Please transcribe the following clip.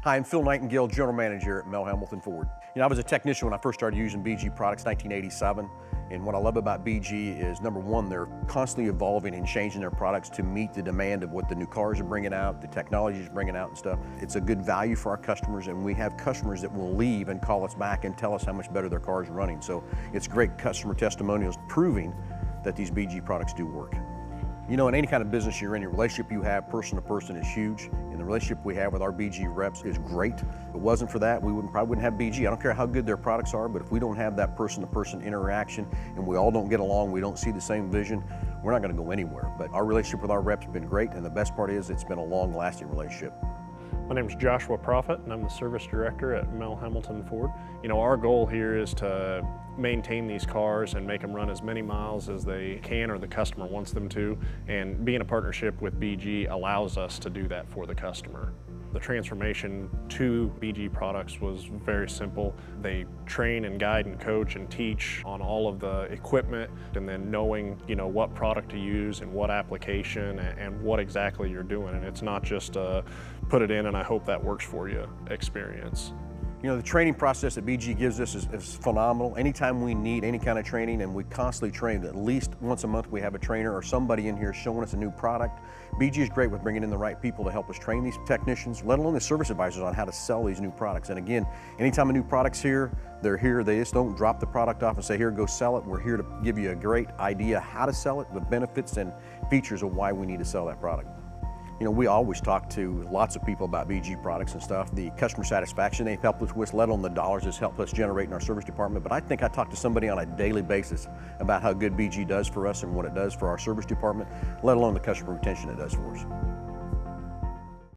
Hi, I'm Phil Nightingale, General Manager at Mel Hambelton Ford. I was a technician when I first started using BG products, 1987. And what I love about BG is, number one, they're constantly evolving and changing their products to meet the demand of what the new cars are bringing out, the technology is bringing out and stuff. It's a good value for our customers, and we have customers that will leave and call us back and tell us how much better their car is running. So it's great customer testimonials proving that these BG products do work. In any kind of business you're in, your relationship you have person to person is huge, and the relationship we have with our BG reps is great. If it wasn't for that, we probably wouldn't have BG. I don't care how good their products are, but if we don't have that person to person interaction and we all don't get along, we don't see the same vision, we're not going to go anywhere. But our relationship with our reps has been great, and the best part is it's been a long-lasting relationship. My name is Joshua Profit, and I'm the Service Director at Mel Hambelton Ford. Our goal here is to maintain these cars and make them run as many miles as they can or the customer wants them to, and being a partnership with BG allows us to do that for the customer. The transformation to BG products was very simple. They train and guide and coach and teach on all of the equipment, and then knowing what product to use and what application and what exactly you're doing. And it's not just a put it in and I hope that works for you experience. The training process that BG gives us is phenomenal. Anytime we need any kind of training, and we constantly train, at least once a month we have a trainer or somebody in here showing us a new product. BG is great with bringing in the right people to help us train these technicians, let alone the service advisors, on how to sell these new products. And again, anytime a new product's here, they're here. They just don't drop the product off and say, here, go sell it. We're here to give you a great idea how to sell it, the benefits and features of why we need to sell that product. We always talk to lots of people about BG products and stuff. The customer satisfaction they've helped us with, let alone the dollars it's helped us generate in our service department. But I think I talk to somebody on a daily basis about how good BG does for us and what it does for our service department, let alone the customer retention it does for us.